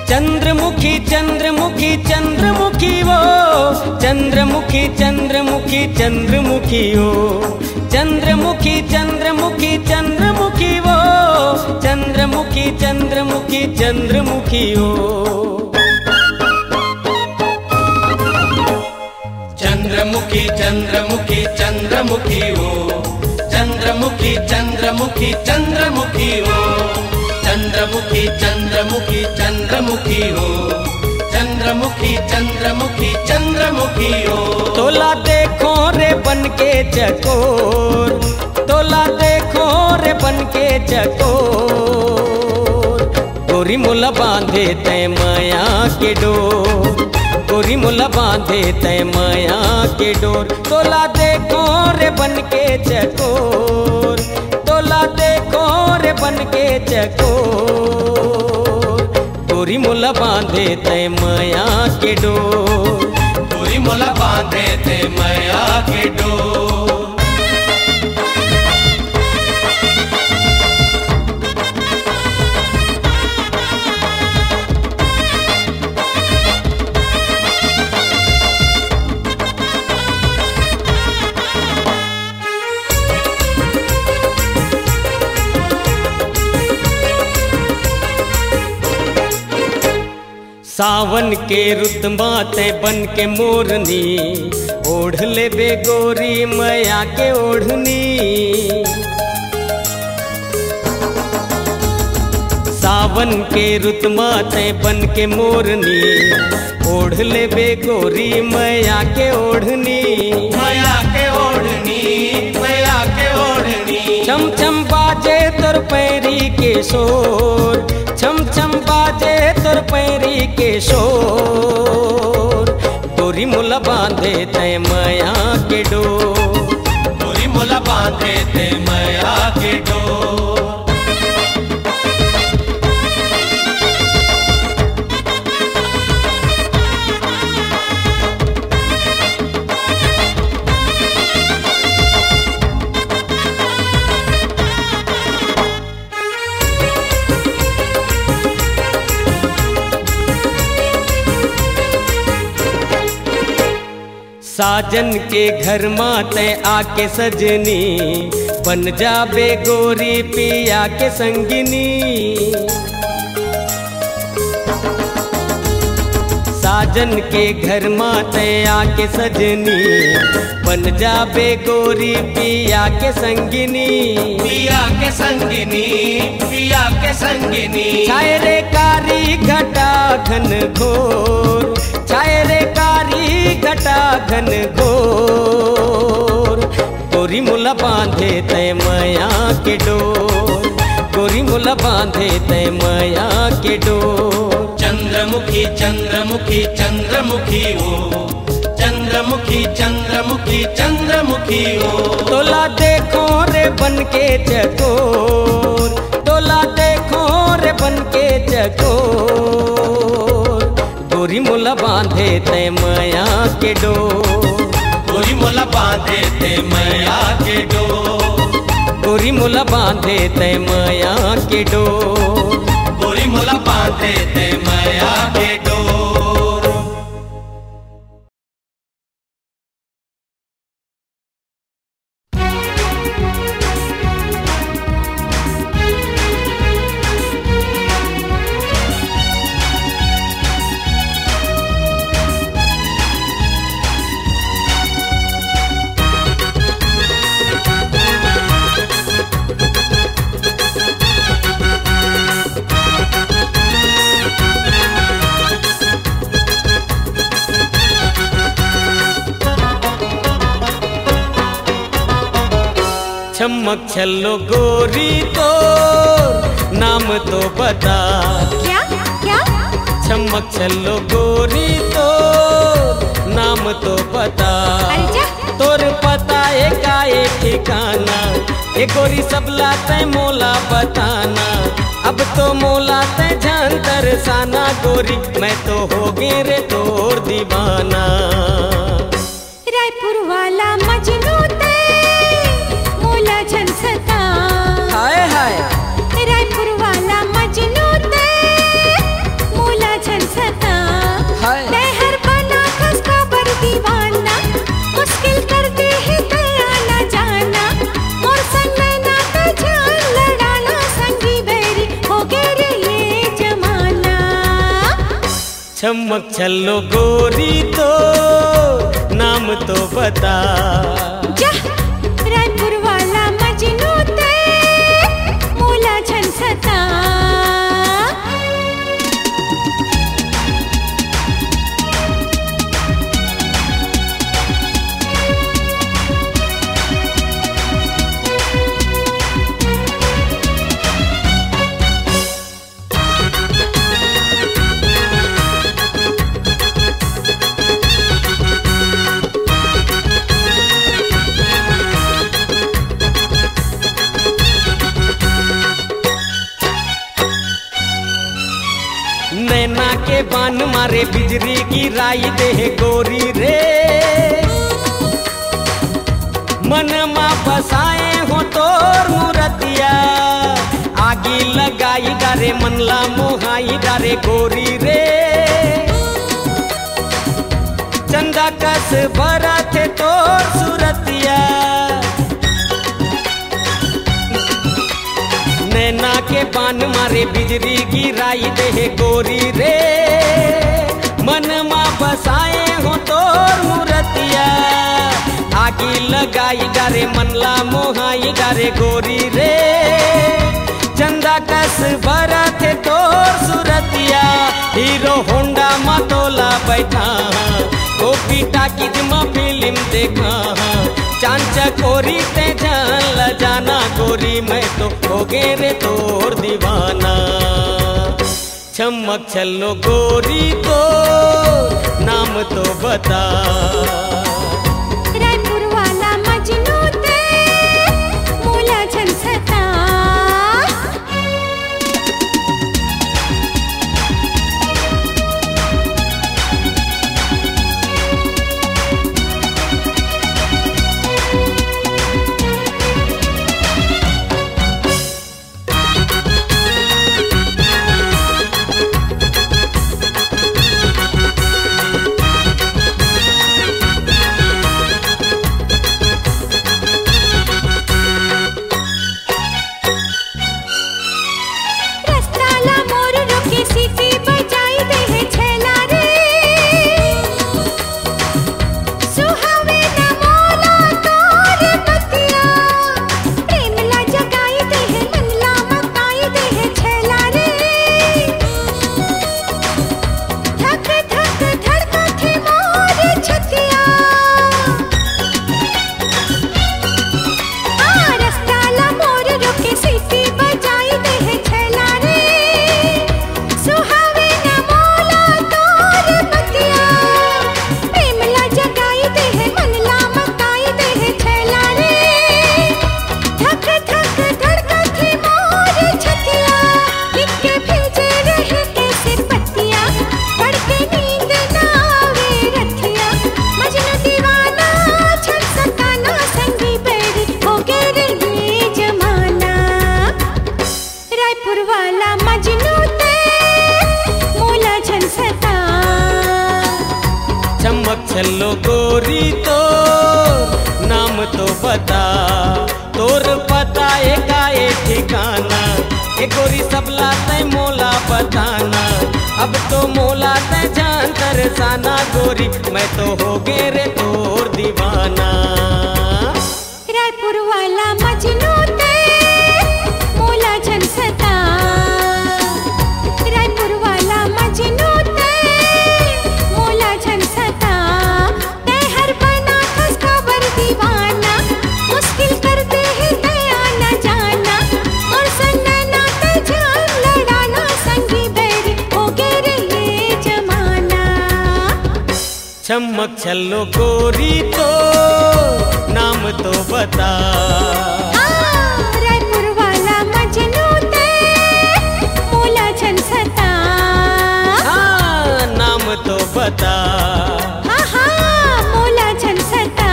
चंद्रमुखी चंद्रमुखी चंद्रमुखी वो चंद्रमुखी चंद्रमुखी चंद्रमुखी वो चंद्रमुखी चंद्रमुखी चंद्रमुखी वो चंद्रमुखी चंद्रमुखी चंद्रमुखी वो चंद्रमुखी चंद्रमुखी चंद्रमुखी वो चंद्रमुखी चंद्रमुखी चंद्रमुखी वो चंद्रमुखी चंद्रमुखी चंद्रमुखी हो चंद्रमुखी चंद्रमुखी चंद्रमुखी हो। तोला देखो रे बन के चकोर, तोला देखो रे बन के चकोर, गोरी मुला बांधे तय माया के डोर, गोरी मुला बांधे तय माया के डोर। तोला देखो रे बन के चकोर, तोला देखो रे बन के चकोर, गोरी मुला बांधे तय माया के डोर, गोरी मुला बांधे तय माया के डोर। सावन के रुत माते बन के मोरनी, ओढ़ ले बे गोरी मैया के ओढ़नी। सावन के रुत माते बन के मोरनी, ओढ़ ले बे गोरी मैया के ओढ़नी, मैया के ओढ़नी, मैया के ओढ़नी। छम छम बाजे तोर पैरी के शोर, छम छम बाजे तोर पैरी के शोर, गोरी मुला बांधे तय माया के डोर, गोरी मुला बांधे तय माया के डोर। साजन के घर माते आके सजनी, बन जाबे गोरी पिया के संगिनी। साजन के घर माते आके सजनी, बन जाबे गोरी पिया के संगिनी, पिया के संगिनी, पिया के संगिनी। छाए रे कारी घटा घन घोर, छाए रे कारी घटा घन घोर, गोरी मुला बांधे तय माया के डोर, गोरी मुला बांधे तय माया के डोर। चंद्रमुखी चंद्रमुखी चंद्रमुखी हो चंद्रमुखी चंद्रमुखी चंद्रमुखी हो। तोला देखो रे बन के चकोर, तोला देखो रे बन के चकोर, गोरी मुला बांधे तय माया के डोर, गोरी मुला बांधे तय माया के डोर, गोरी मुला बांधे तय माया के डोर, गोरी मुला बांधे तय माया के डोर। चमक छल्लो गोरी तो नाम तो बता, क्या क्या? चमक छल्लो गोरी तो नाम तो बता, अरे जा। तोर पता है का ये ठिकाना, ये गोरी सबला तय मोला बताना, अब तो मोला तय जान तरसाना, गोरी मैं तो हो गे रे तोर दीवाना। रायपुर वाला मजनू ते मोला झंसता, हाय हाय रायपुर वाला मजनू ते मोला चमक छल्लो गोरी तो नाम तो बता। जा रायपुर वाला मजनू ते मोला झंसता। नैना के बान मारे बिजली की राई दे गोरी रे, मन मा बसाए हो तोर मूर्तिया। आगी लगाई डारे मनला मोहाई डारे गोरी रे, चंदा कस भरा थे तोर सूरतिया। नैना के बान मारे बिजली गिराई दे गोरी रे, मन मा बसाए हो तोर मूर्तिया। आगी लगाई डारे मनला मोहाई डारे गोरी रे, चंदा कस भरा थे तोर सूरतिया। हीरो होंडा मा तोला बैठा, गोपी टाकीज मा फिल्म देखा। चांचा कोरी ते जान ल जाना गोरी, मैं तो हो गे रे तोर दीवाना। चमक छल्लो गोरी तो नाम तो बता। रायपुर वाला मजनू ते मोला झंसता। छल्लो गोरी तो नाम तो बता। तोर पता एकाए ठिकाना, ए गोरी सबला तय मोला बताना। अब तो मोला तय जान तरसाना गोरी, मैं तो हो गे रे तोर दीवाना। रायपुर वाला मजनू ते मोला झंसता। रायपुर वाला मजनू ते मोला झंसता। ते हर बना खस खबर दीवाना, मुश्किल करते हैं दया न जाना। और सन्ना ते जान लड़ाना, संगी बैरी हो गे रे ये जमाना। चमक छल्लो गोरी तो नाम तो बता। रायपुर वाला मजनू ते मोला झंसता। नाम तो बता। मोला झंसता।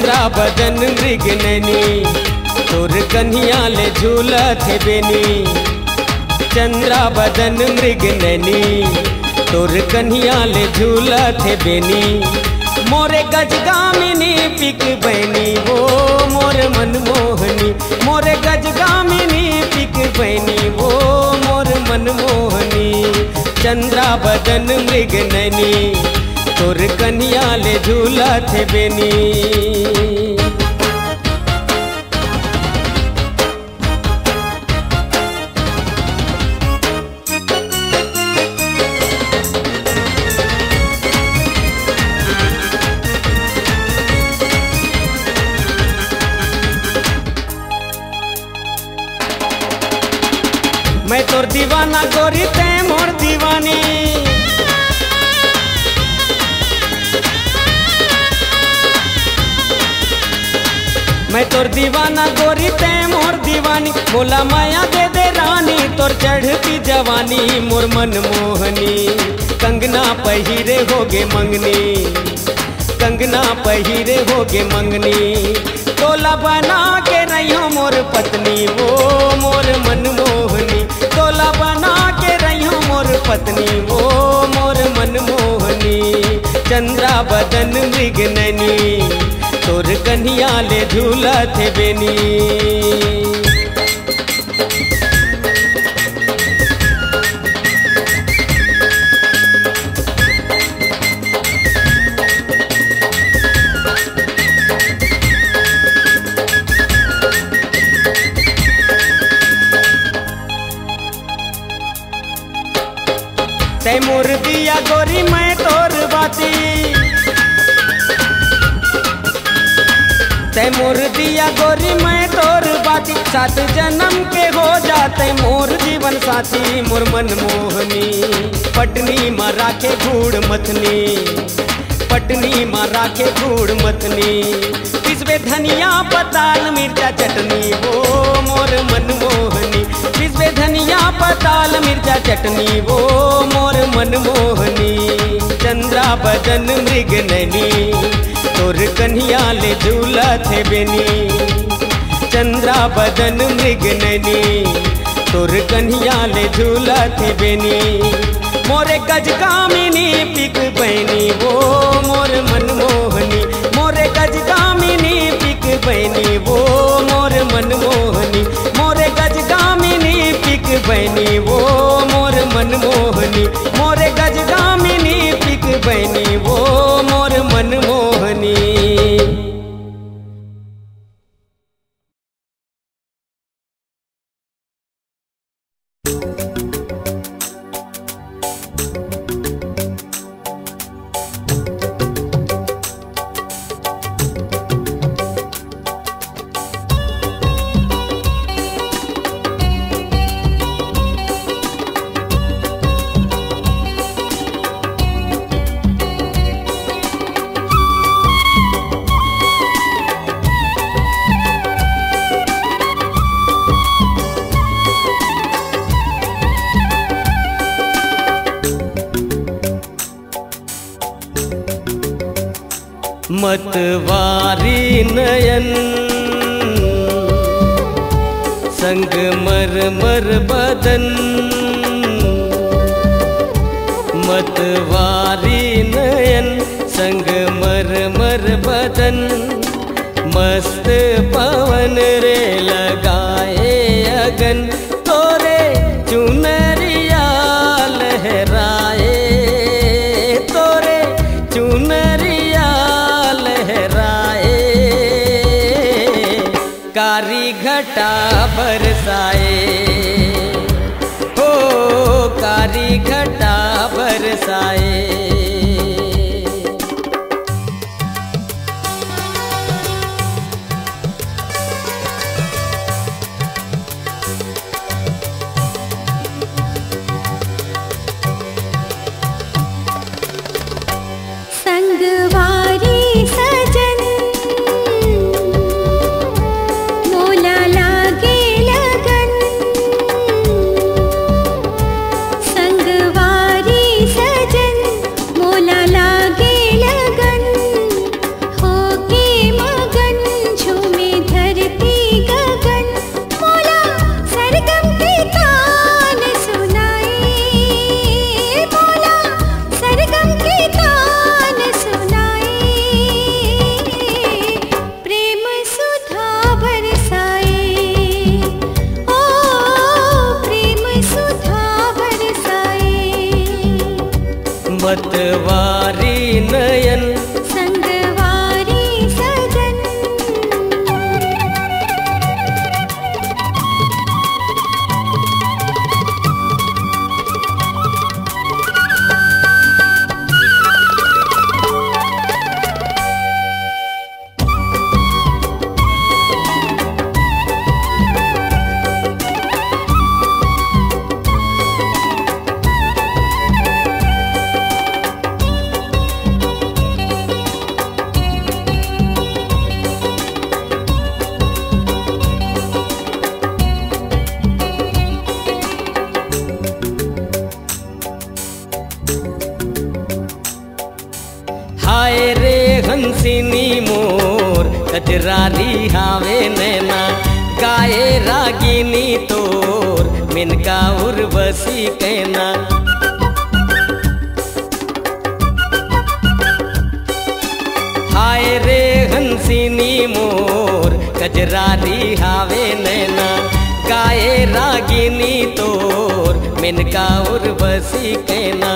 चंद्रा बदन मृग नैनी तोर कन्हिया ले झूलत है बेनी। चंद्रा बदन मृग नैनी तोर कन्हिया ले झूलत है बेनी। मोरे गजगामिनी पिक बहनी वो मोर मनमोहनी। मोरे गजगामिनी पिक बहनी वो मोर मनमोहनी। चंद्रा बदन मृग नैनी तोर कन्हिया ले झूलत है बेनी। मैं तोर दीवाना गोरी ते मोर दीवानी। मैं तोर दीवाना गोरी ते मोर दीवानी। बोला माया दे दे रानी तोर चढ़ती जवानी मोर मनमोहनी। कंगना पहिरे होगे मंगनी। कंगना पहिरे होगे मंगनी। तोला बना के रहियो मोर पत्नी वो मोर मनमोहनी। तोला बना के रहियो मोर पत्नी वो मोर मनमोहनी। चंद्रा बदन मृग नैनी तोर कन्हिया ले झूलत है बेनी। तै मोर दिया गोरी मैं तोर बाती। तै मोर दिया गोरी मैं तोर बाती। 7 जन्म के हो जाते मोर जीवन साथी मोर मनमोहनी। पटनी माँ राखे घूड़ मथनी। पटनी माँ राखे घूड़ मथनी। पिसवे धनिया पताल मिर्चा चटनी वो मोर मनमोहनी। पिसवे धनिया पताल मिर्चा चटनी वो मोर मनमोहनी। चंद्रा बदन मृग नैनी तोर कन्हिया ले झूलत है बेनी। चंद्रा बदन मृग नैनी तोर कन्हिया ले झूलत है बेनी। मोरे गजगामिनी पिक बहनी वो मोर मनमोहनी। मोरे गजगामिनी पिक बहनी वो मोर मनमोहनी। मोरे गजगामिनी पिक बहनी वो मोर मनमोहनी। मोरे गजगामिनी पिक बहनी वो मोर मनमोहनी। मतवारी नयन संग मरमर बदन। मतवारी नयन संग मरमर बदन। मस्त पवन रे लगाए अगन तोरे चुनरिया लहराए। तोरे चुनरिया लहराए। कारी घटा बरसाए हो कारी घटा बरसाए। संगवारी सजन मोला लागे लगन। संगवारी सजन मतवारी नयन संगवारी सजन। हाय रे हंसिनी मोर कजरारी हावे नैना, गाए रागिनी तोर मिनका उर्वशी कहना। हाय रे हंसिनी मोर कजरारी हावे नैना, गाए रागिनी तोर मिनका उर्वशी कहना।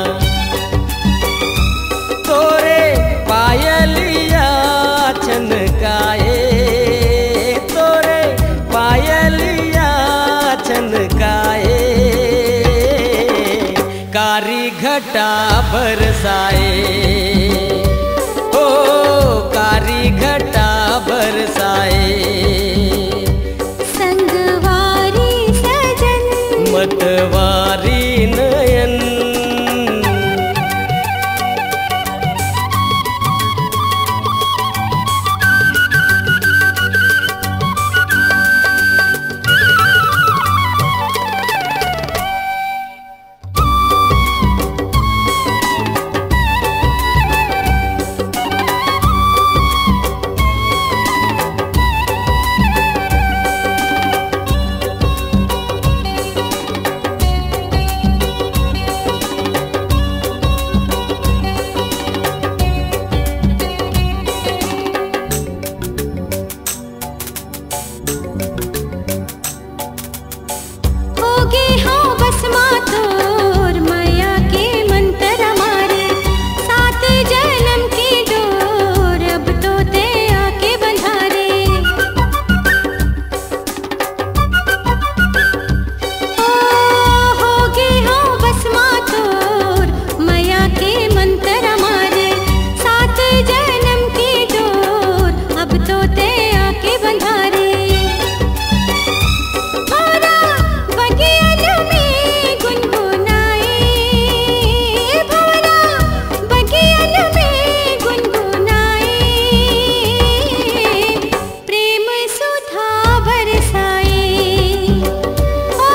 तोरे पायलिया छनकाए, तोरे पायलिया छनकाए, कारी घटा बरसाए, ओ कारी घटा बरसाए। संगवारी सजन मतवारी नयन होगे हाँ बस मातोर माया के मंत्र हमारे, सात जन्म की डोर अब तो ते आके बंधारे। ओ होगे हाँ बस मातोर माया के मंत्र हमारे, सात जन्म की डोर अब तो ते आके बंधारे। भौरा बगियन में गुनगुनाए, भौरा बगियन में गुनगुनाए, प्रेम सुधा बरसाए, ओ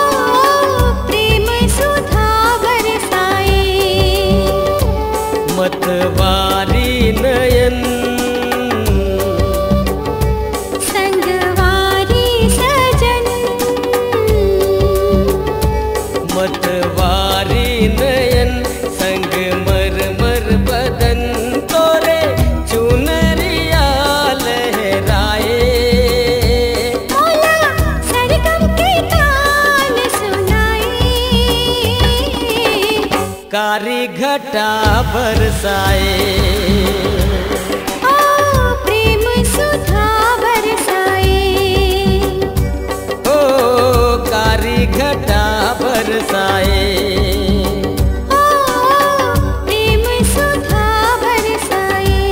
प्रेम सुधा बरसाए। मतवारी नयन संगवारी सजन मतवारी नयन संग मरमर बदन, तोरे चुनरिया लहराए, मौला सरगम के तान सुनाए। कारी घटा बरसाए, ओ प्रेम सुधा बरसाए, ओ कारी घटा बरसाए। ओ प्रेम सुधा बरसाए।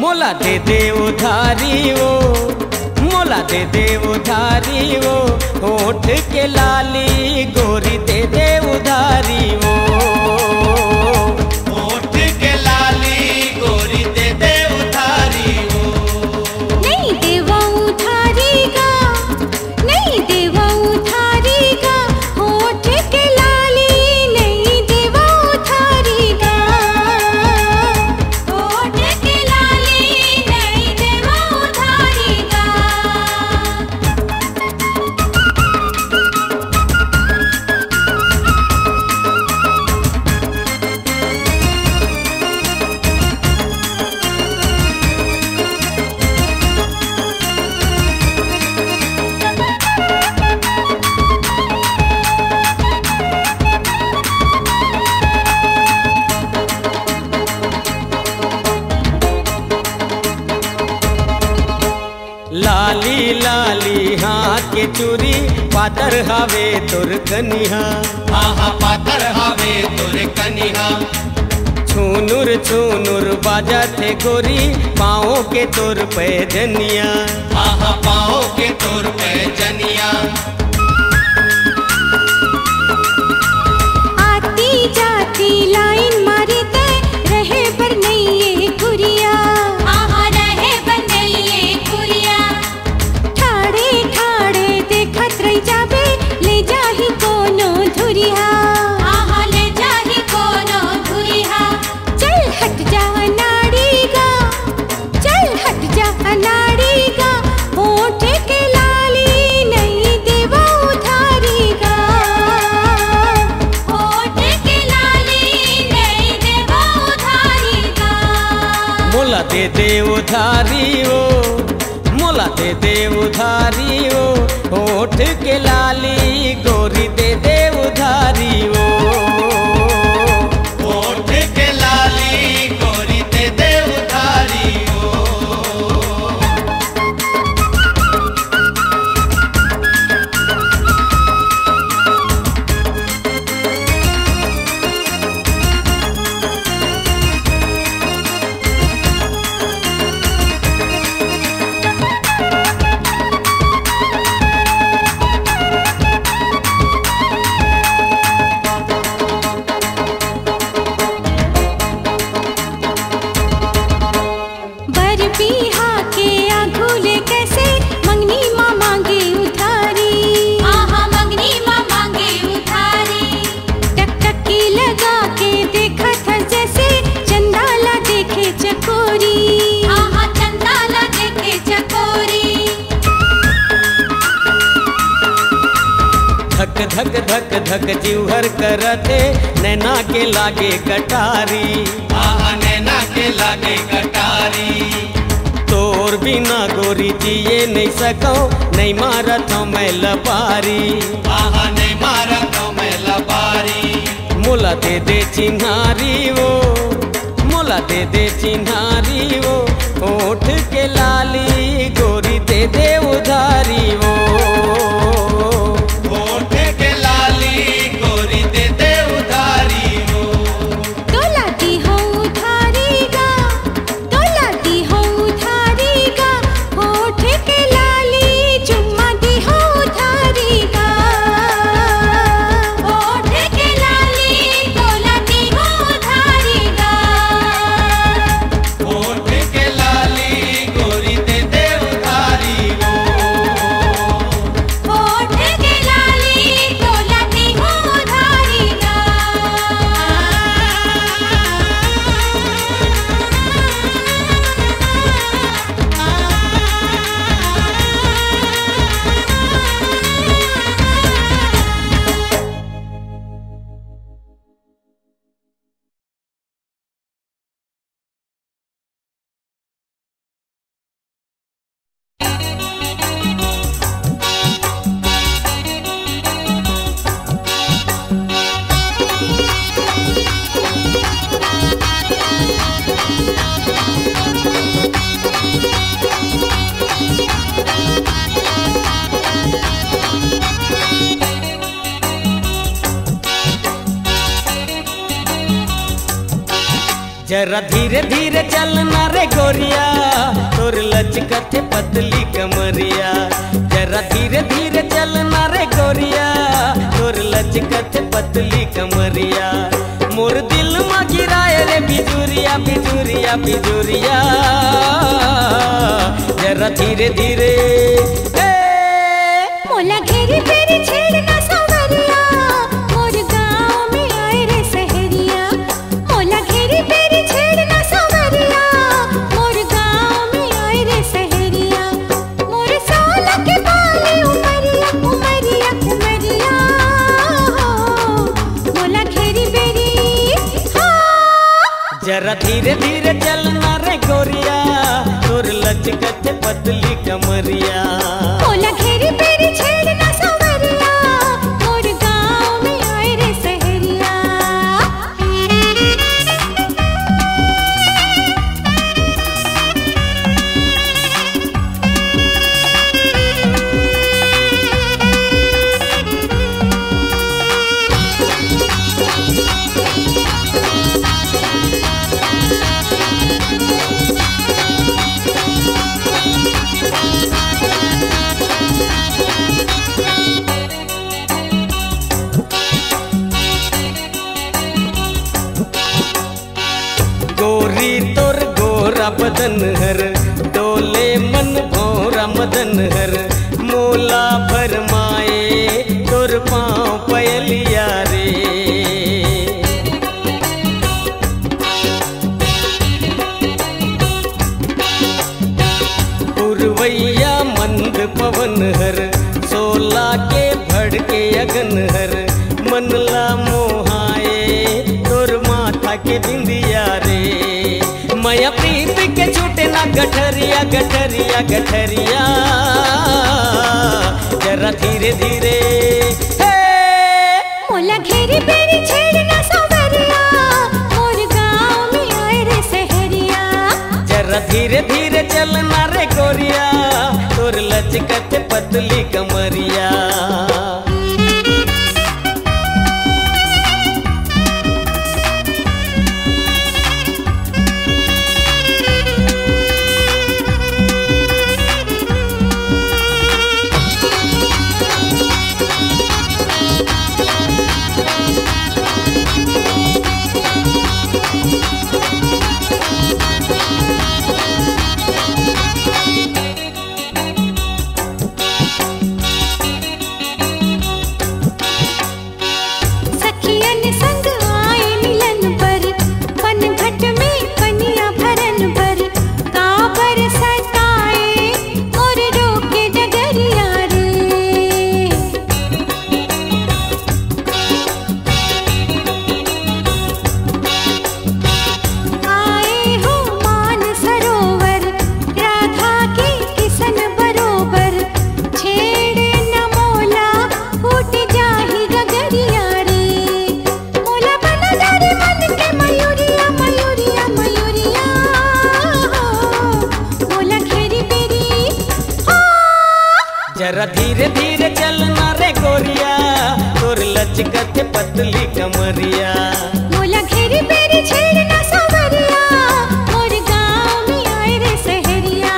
मोला दे दे उधारी वो मोला दे दे उधारी वो होठ के लाली गोरी दे दे उधारी वो होठ के लाली गोरी दे दे उधारी वो नहीं देवा उधारी का, नहीं देवा उधारी का, होठ के लाली नहीं देवा उधारी का, होठ के लाली नहीं देवा उधारी का। लाली लाली हाथ के चूरी पातर हवे तुर कनिहा आहा पातर हवे तोर कनिहा छूनुर छूनुर बाजा थे गोरी पाँव के तुर पैजनिया आहा पाँव के तोर पे जनिया आती जाती लाइन मारे ते रहे पर नहीं ये कुरिया, आहा रहे पर नहीं ये कुरिया। ठाड़े ठाड़े देखत रही जाबे ले जाही कोनो धुरिया, आहा ले जाही कोनो धुरिया। चल हट जा अनाड़ी गा, चल हट जा अनाड़ी गा, होठ के लाली नहीं देवा उधारी का, होठ के लाली नहीं देवा उधारी का। मोला दे दे उधारी वो मोला दे दे उधारी वो होठ के लाली गोरी दे दे उधारी वो होठ के लाली गोरी दे दे उधारी वो बर बिहा के आघुले कैसे मंगनी माँ मांगे उधारी, आहा मंगनी माँ मांगे उधारी। टकटकी लगा के देखा था जैसे चंदाला देखे चकोरी, आहा चंदाला देखे चकोरी। धक धक धक धक जीवहर करते नैना के लागे कटारी आहा नैना के लागे कटारी तोर बिना गोरी जिए नहीं सको नहीं मारत हूँ मैं लपारी आहा नहीं मारा तो मैं लबारी मोला दे दे चिन्हारी वो मोला दे दे चिन्हारी वो होठ के लाली गोरी दे दे उधारी वो होठ के लाली गोरी दे दे उधारी वो तोलाती हो उधारी गा, तोलाती हो उधारी गा, होठ के लाली चुम्मा दी हो उधारी गा, होठ के लाली तोलाती हो उधारी गा, होठ के लाली गोरी दे दे उधारी वो होठ के जरा धीरे धीरे चलना रे गोरिया तोर लचकत पतली कमरिया। जरा धीरे धीरे चलना रे गोरिया तोर लचकत पतली कमरिया। मोर दिल में गिराए रे बिजुरिया बिजुरिया बिजुरिया। जरा धीरे धीरे मोला घेरी फेरी छेड़ना सांवरिया मोर गाँव में आए रे सहरिया। मोला घेरी फेरी छेड़ना सांवरिया मोर गाँव में आए रे सहरिया। मोर साला के बाले उमरिया उमरिया उमरिया। मोला घेरी फेरी जरा धीरे धीरे चलना रे गोरिया तोर लचकत पतली कमरिया। मोला घेरी फेरी छेड़ना सांवरिया मोर गाँव में आए रे सहरिया। गोरी तोर गोरा बदन हर डोले मन भौरा मदन हर। मोला भरमाए तोर पाँव पयलिया रे। पुरवैया मंद पवन हर सोला के भड़के अगन हर। मनला मोहाए तोर माथा के बिंदिया रे। माया प्रीत के छूटे ना गठरिया गठरिया गठरिया। जरा धीरे धीरे मोला घेरी फेरी छेड़ना सांवरिया मोर गाँव में आए रे सहरिया। जरा धीरे धीरे चलना रे गोरिया तोर लचकत पतली कमरिया। सखियन संग आए मिलन पर पनघट में पनिया भरन पर। काबर सताए और रोके डगरिया रे। आए हो मान सरोवर राधा के किसन बरोबर। छेड़े न मोला फूट जाही गगरिया रे। मोला बना डारे मन के मयूरिया मयूरिया मयूरिया। मोला घेरी फेरी जरा धीरे धीरे चलना रे गोरिया तोर लचकत पतली कमरिया। मोला घेरी फेरी छेड़ना सांवरिया मोर गाँव में आए रे सहरिया।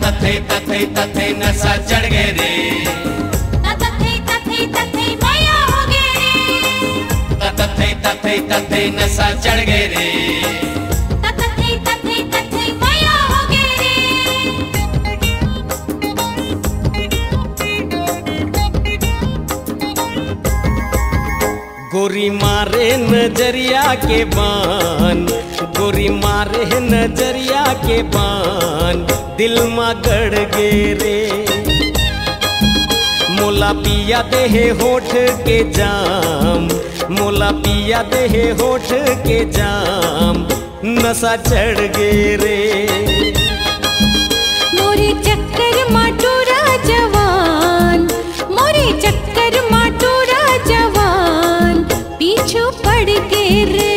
तथे तथे तथे नशा चढ़ गए रे। तथे तथे तथे माया हो गए रे। तथे तथे तथे नशा चढ़ गए रे। तथे तथे तथे माया हो गए रे। गोरी मारे नजरिया के बान गोरी मारे नजरिया के बान। दिल में गड़ गे रे मोला पिया दे होठ के जाम। मोला पिया दे होठ के जाम। नशा चढ़ गे रे। मोरे चक्कर माटूरा जवान, मोरे चक्कर माटूरा जवान, पीछू पड़ गे रे।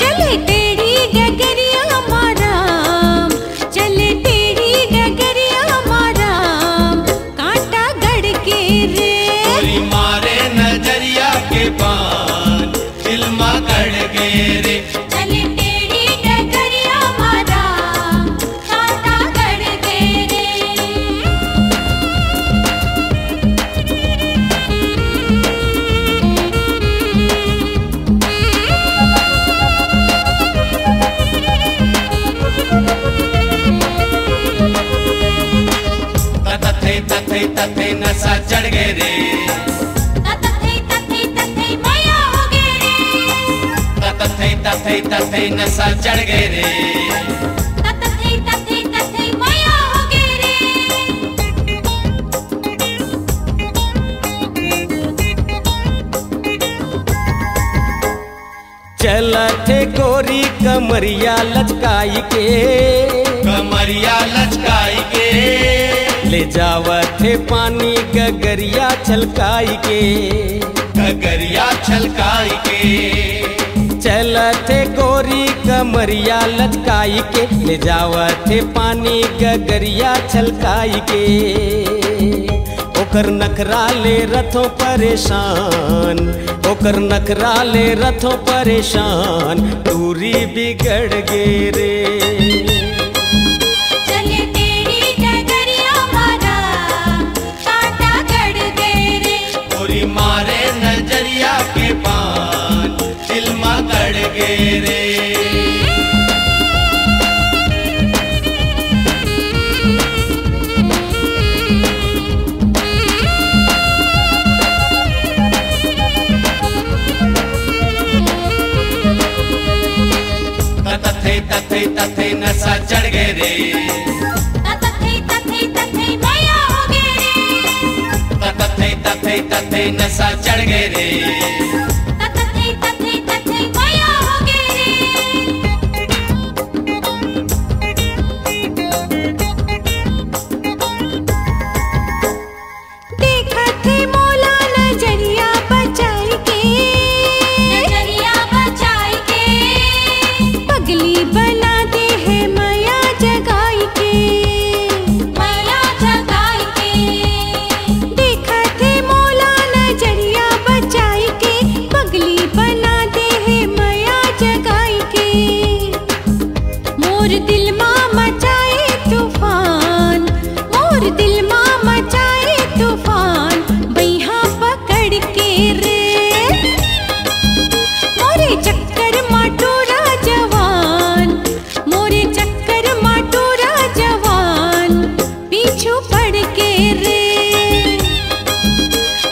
चले टेढ़ी डगरिया माराम, चले टेढ़ी डगरिया माराम, कांटा गड़ गे रे। गोरी मारे नजरिया के बान दिल मा गड़ गे रे। चले टेढ़ी डगरिया माराम, कांटा गड़ गे रे। तथे नशा चढ़ गे रे। तथे माया हो गे रे। तथे नशा चढ़ गे रे। तथे माया हो गे रे। चलत गोरी कमरिया लचकाई के, कमरिया लचकाई के। ले जावत पानी गगरिया छलकाई के, गगरिया छलकाई के। चलत गोरी कमरिया लचकाई के, ले जावत पानी गगरिया छलकाई के। ओकर नखरा ले रथों परेशान, ओकर नखरा ले रथों परेशान, दूरी बिगड़ गे रे। चले टेढ़ी डगरिया माराम, कांटा गड़ गे रे। गोरी मारे नजरिया के बान दिल मा गड़ गे रे। तथे नशा चढ़ गे रे। तथे माया हो गे रे। तथे नशा चढ़ गे रे। तथे माया हो गे रे। देखा थे मोला नजरिया बचाई के, नजरिया बचाई के। पगली बना दे है माया जगाई के, माया जगाई के। देखा थे मोला नजरिया बचाई के, पगली बना दे है माया जगाई के। मोर दिल माँ मचाए तूफान, मोर दिल माँ मचाए तूफान, बैहा पकड़ के रे। मोरे चक्कर माटूरा जवान, मोरे चक्कर माटूरा जवान, पीछू पड़ के रे।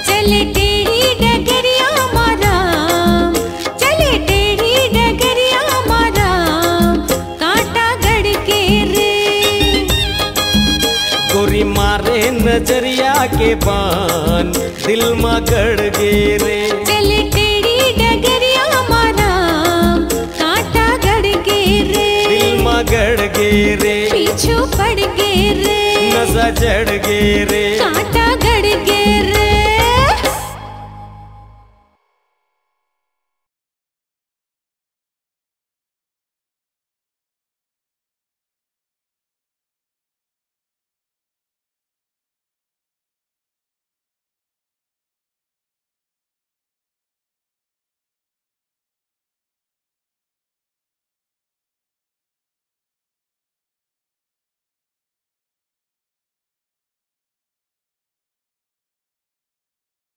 चले टेढ़ी डगरिया माराम, चले टेढ़ी डगरिया माराम, कांटा गड़ के रे। गोरी मारे नजरिया के बान दिल मा गड़ गे रे। चले टेढ़ी डगरिया माराम, कांटा गड़ गे रे। दिल मा गड़ गे रे। पीछू पड़ गे रे। नशा चढ़ गे रे। कांटा गड़ गे